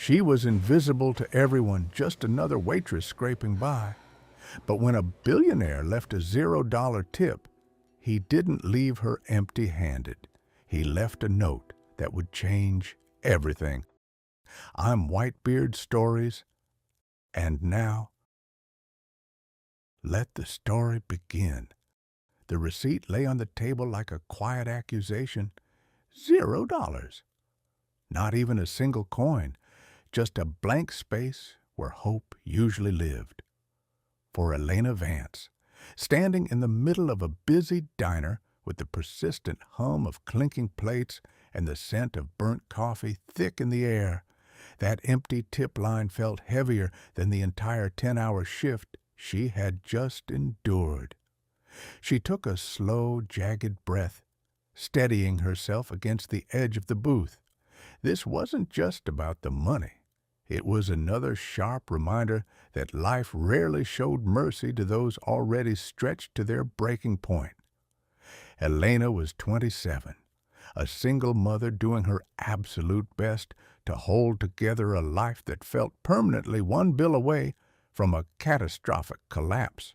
She was invisible to everyone, just another waitress scraping by. But when a billionaire left a $0 tip, he didn't leave her empty-handed. He left a note that would change everything. I'm Whitebeard's Stories, and now let the story begin. The receipt lay on the table like a quiet accusation. $0. Not even a single coin, just a blank space where hope usually lived. For Elena Vance, standing in the middle of a busy diner with the persistent hum of clinking plates and the scent of burnt coffee thick in the air, that empty tip line felt heavier than the entire 10-hour shift she had just endured. She took a slow, jagged breath, steadying herself against the edge of the booth. This wasn't just about the money. It was another sharp reminder that life rarely showed mercy to those already stretched to their breaking point. Elena was 27, a single mother doing her absolute best to hold together a life that felt permanently one bill away from a catastrophic collapse.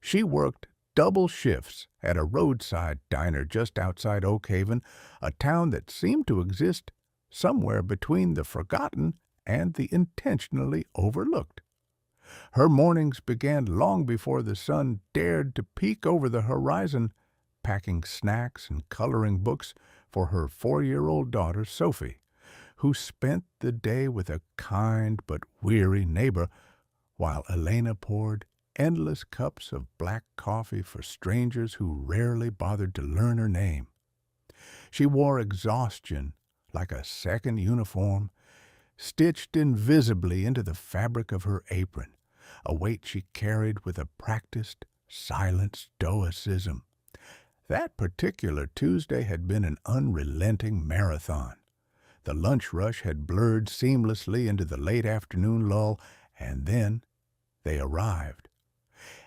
She worked double shifts at a roadside diner just outside Oak Haven, a town that seemed to exist somewhere between the forgotten and the intentionally overlooked. Her mornings began long before the sun dared to peek over the horizon, packing snacks and coloring books for her 4-year-old daughter, Sophie, who spent the day with a kind but weary neighbor, while Elena poured endless cups of black coffee for strangers who rarely bothered to learn her name. She wore exhaustion like a second uniform, stitched invisibly into the fabric of her apron, a weight she carried with a practiced, silent stoicism. That particular Tuesday had been an unrelenting marathon. The lunch rush had blurred seamlessly into the late afternoon lull, and then they arrived.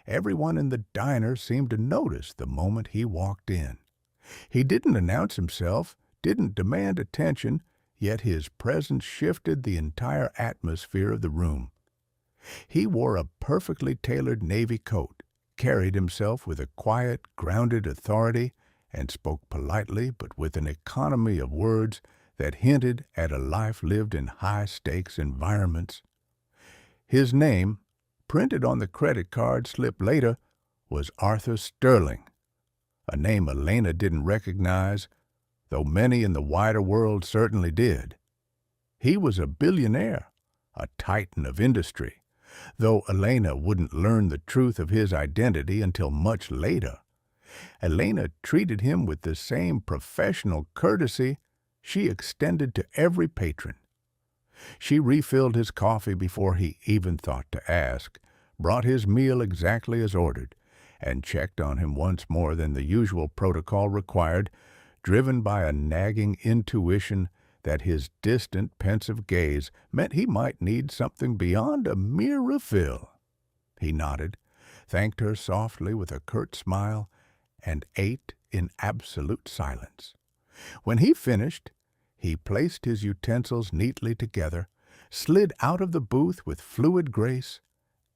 Everyone in the diner seemed to notice the moment he walked in. He didn't announce himself, didn't demand attention, yet his presence shifted the entire atmosphere of the room. He wore a perfectly tailored navy coat, carried himself with a quiet, grounded authority, and spoke politely but with an economy of words that hinted at a life lived in high-stakes environments. His name, printed on the credit card slip later, was Arthur Sterling, a name Elena didn't recognize, though many in the wider world certainly did. He was a billionaire, a titan of industry, though Elena wouldn't learn the truth of his identity until much later. Elena treated him with the same professional courtesy she extended to every patron. She refilled his coffee before he even thought to ask, brought his meal exactly as ordered, and checked on him once more than the usual protocol required, driven by a nagging intuition that his distant, pensive gaze meant he might need something beyond a mere refill. He nodded, thanked her softly with a curt smile, and ate in absolute silence. When he finished, he placed his utensils neatly together, slid out of the booth with fluid grace,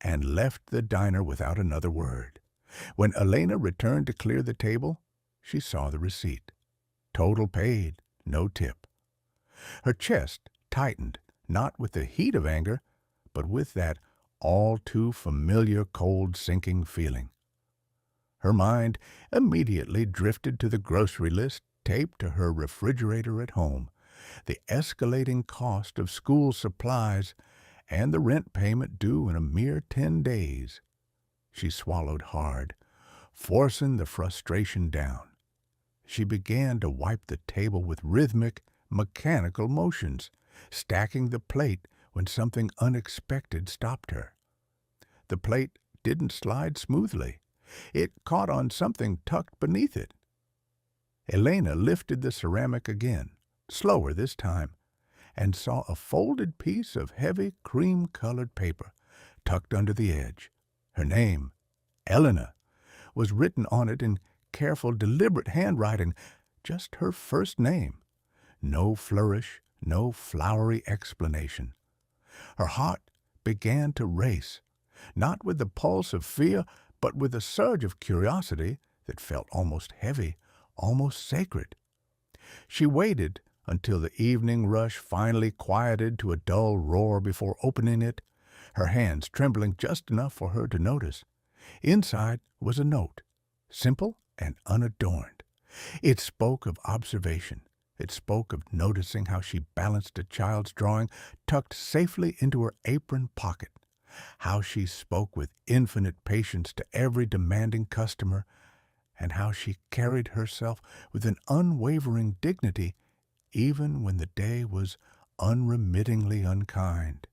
and left the diner without another word. When Elena returned to clear the table, she saw the receipt. Total paid, no tip. Her chest tightened, not with the heat of anger, but with that all-too-familiar cold sinking feeling. Her mind immediately drifted to the grocery list taped to her refrigerator at home, the escalating cost of school supplies, and the rent payment due in a mere 10 days. She swallowed hard, forcing the frustration down. She began to wipe the table with rhythmic, mechanical motions, stacking the plate when something unexpected stopped her. The plate didn't slide smoothly. It caught on something tucked beneath it. Elena lifted the ceramic again, slower this time, and saw a folded piece of heavy cream-colored paper tucked under the edge. Her name, Elena, was written on it in careful, deliberate handwriting, just her first name. No flourish, no flowery explanation. Her heart began to race, not with the pulse of fear, but with a surge of curiosity that felt almost heavy, almost sacred. She waited until the evening rush finally quieted to a dull roar before opening it, her hands trembling just enough for her to notice. Inside was a note, simple and unadorned. It spoke of observation. It spoke of noticing how she balanced a child's drawing tucked safely into her apron pocket, how she spoke with infinite patience to every demanding customer, and how she carried herself with an unwavering dignity even when the day was unremittingly unkind.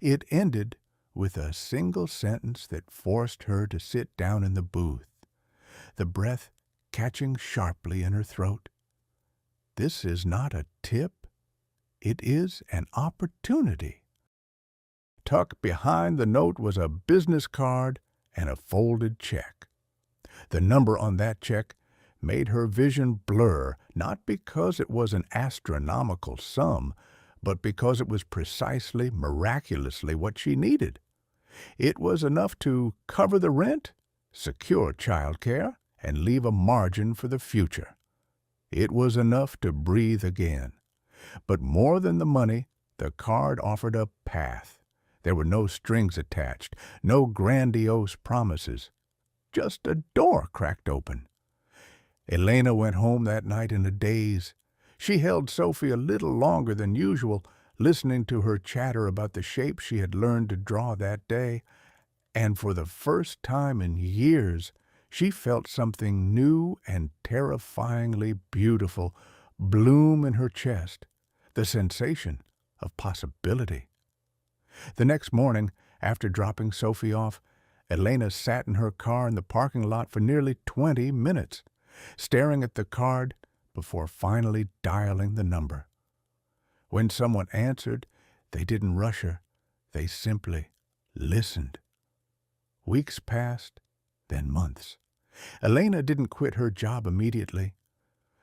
It ended with a single sentence that forced her to sit down in the booth, the breath catching sharply in her throat. This is not a tip, it is an opportunity. Tucked behind the note was a business card and a folded check. The number on that check made her vision blur, not because it was an astronomical sum, but because it was precisely, miraculously what she needed. It was enough to cover the rent, secure childcare, and leave a margin for the future. It was enough to breathe again. But more than the money, the card offered a path. There were no strings attached, no grandiose promises. Just a door cracked open. Elena went home that night in a daze. She held Sophie a little longer than usual, listening to her chatter about the shapes she had learned to draw that day, and for the first time in years, she felt something new and terrifyingly beautiful bloom in her chest, the sensation of possibility. The next morning, after dropping Sophie off, Elena sat in her car in the parking lot for nearly 20 minutes, staring at the card before finally dialing the number. When someone answered, they didn't rush her. They simply listened. Weeks passed, then months. Elena didn't quit her job immediately.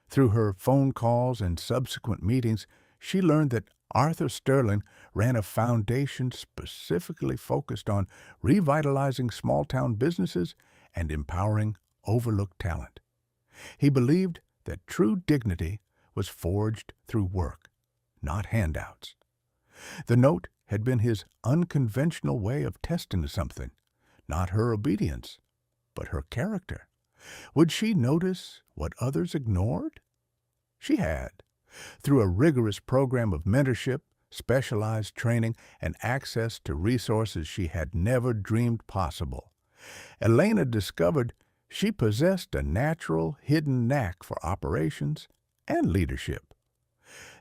Through her phone calls and subsequent meetings, she learned that Arthur Sterling ran a foundation specifically focused on revitalizing small-town businesses and empowering overlooked talent. He believed that true dignity was forged through work, not handouts. The note had been his unconventional way of testing something, not her obedience, but her character. Would she notice what others ignored? She had. Through a rigorous program of mentorship, specialized training, and access to resources she had never dreamed possible, Elena discovered she possessed a natural, hidden knack for operations and leadership.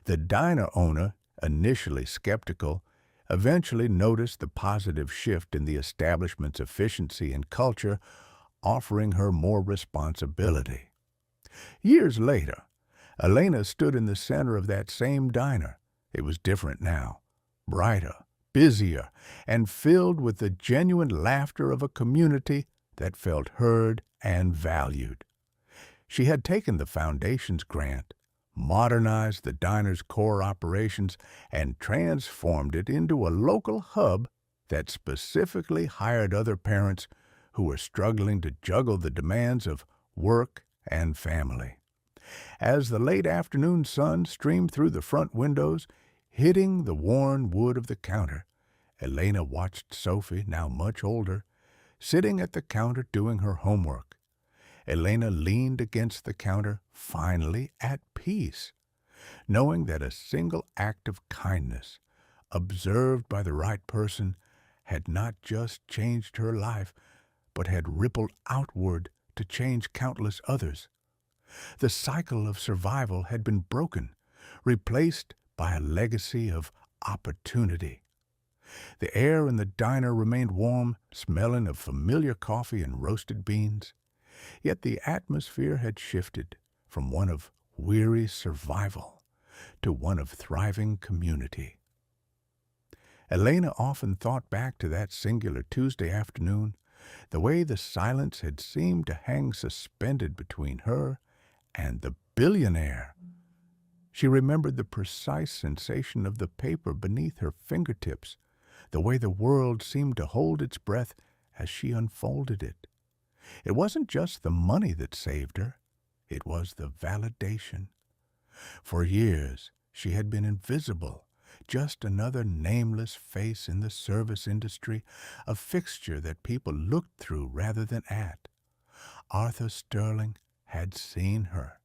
The diner owner, initially skeptical, eventually noticed the positive shift in the establishment's efficiency and culture, offering her more responsibility. Years later, Elena stood in the center of that same diner. It was different now, brighter, busier, and filled with the genuine laughter of a community that felt heard and valued. She had taken the foundation's grant, modernized the diner's core operations, and transformed it into a local hub that specifically hired other parents who were struggling to juggle the demands of work and family. As the late afternoon sun streamed through the front windows, hitting the worn wood of the counter, Elena watched Sophie, now much older, sitting at the counter doing her homework. Elena leaned against the counter, finally at peace, knowing that a single act of kindness, observed by the right person, had not just changed her life, but had rippled outward to change countless others. The cycle of survival had been broken, replaced by a legacy of opportunity. The air in the diner remained warm, smelling of familiar coffee and roasted beans. Yet the atmosphere had shifted from one of weary survival to one of thriving community. Elena often thought back to that singular Tuesday afternoon, the way the silence had seemed to hang suspended between her and the billionaire. She remembered the precise sensation of the paper beneath her fingertips, the way the world seemed to hold its breath as she unfolded it. It wasn't just the money that saved her, it was the validation. For years, she had been invisible, just another nameless face in the service industry, a fixture that people looked through rather than at. Arthur Sterling had seen her.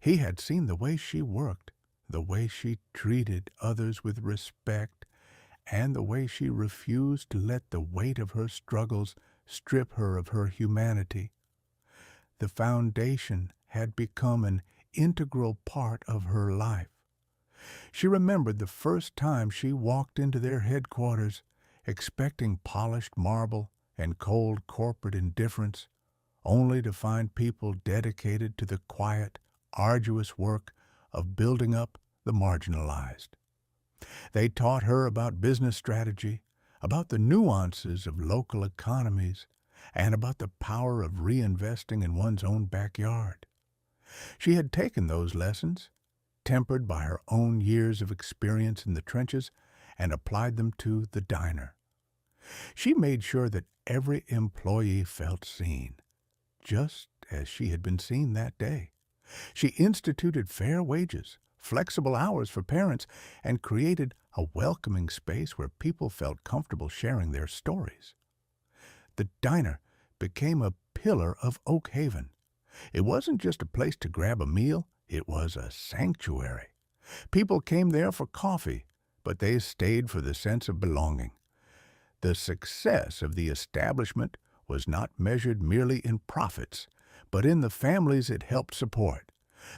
He had seen the way she worked, the way she treated others with respect, and the way she refused to let the weight of her struggles strip her of her humanity. The foundation had become an integral part of her life. She remembered the first time she walked into their headquarters, expecting polished marble and cold corporate indifference, only to find people dedicated to the quiet, arduous work of building up the marginalized. They taught her about business strategy, about the nuances of local economies, and about the power of reinvesting in one's own backyard. She had taken those lessons, tempered by her own years of experience in the trenches, and applied them to the diner. She made sure that every employee felt seen, just as she had been seen that day. She instituted fair wages, flexible hours for parents, and created a welcoming space where people felt comfortable sharing their stories. The diner became a pillar of Oak Haven. It wasn't just a place to grab a meal, it was a sanctuary. People came there for coffee, but they stayed for the sense of belonging. The success of the establishment was not measured merely in profits, but in the families it helped support,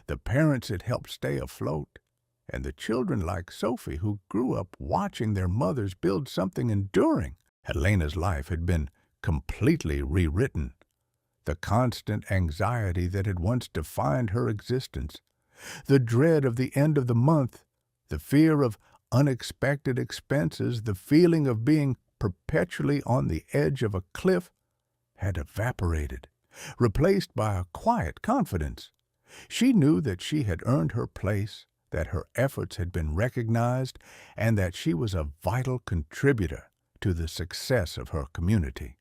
the parents it helped stay afloat, and the children like Sophie who grew up watching their mothers build something enduring. Elena's life had been completely rewritten. The constant anxiety that had once defined her existence, the dread of the end of the month, the fear of unexpected expenses, the feeling of being perpetually on the edge of a cliff, had evaporated, replaced by a quiet confidence. She knew that she had earned her place, that her efforts had been recognized, and that she was a vital contributor to the success of her community.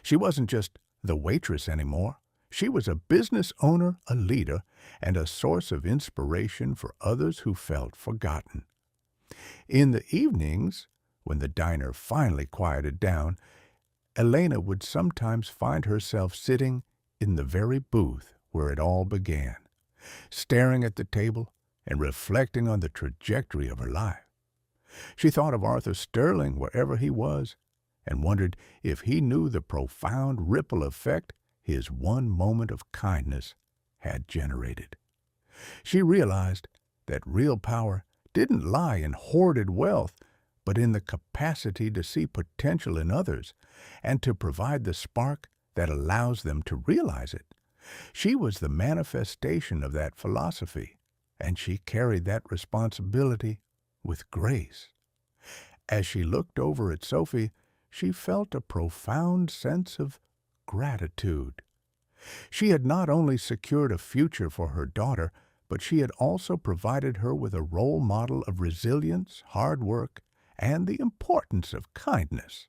She wasn't just the waitress anymore. She was a business owner, a leader, and a source of inspiration for others who felt forgotten. In the evenings, when the diner finally quieted down, Elena would sometimes find herself sitting in the very booth where it all began, staring at the table and reflecting on the trajectory of her life. She thought of Arthur Sterling wherever he was, and wondered if he knew the profound ripple effect his one moment of kindness had generated. She realized that real power didn't lie in hoarded wealth, but in the capacity to see potential in others and to provide the spark that allows them to realize it. She was the manifestation of that philosophy, and she carried that responsibility with grace. As she looked over at Sophie, she felt a profound sense of gratitude. She had not only secured a future for her daughter, but she had also provided her with a role model of resilience, hard work, and the importance of kindness.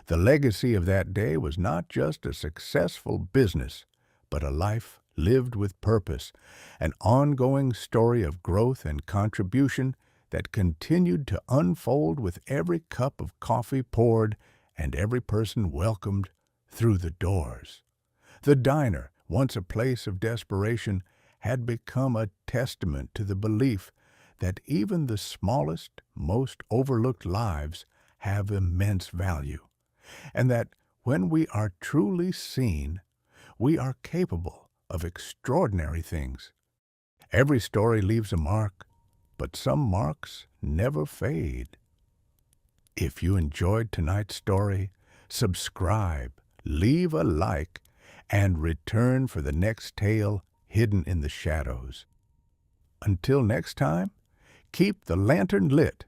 The legacy of that day was not just a successful business, but a life lived with purpose, an ongoing story of growth and contribution that continued to unfold with every cup of coffee poured and every person welcomed through the doors. The diner, once a place of desperation, had become a testament to the belief that even the smallest, most overlooked lives have immense value, and that when we are truly seen, we are capable of extraordinary things. Every story leaves a mark, but some marks never fade. If you enjoyed tonight's story, subscribe, leave a like, and return for the next tale hidden in the shadows. Until next time, keep the lantern lit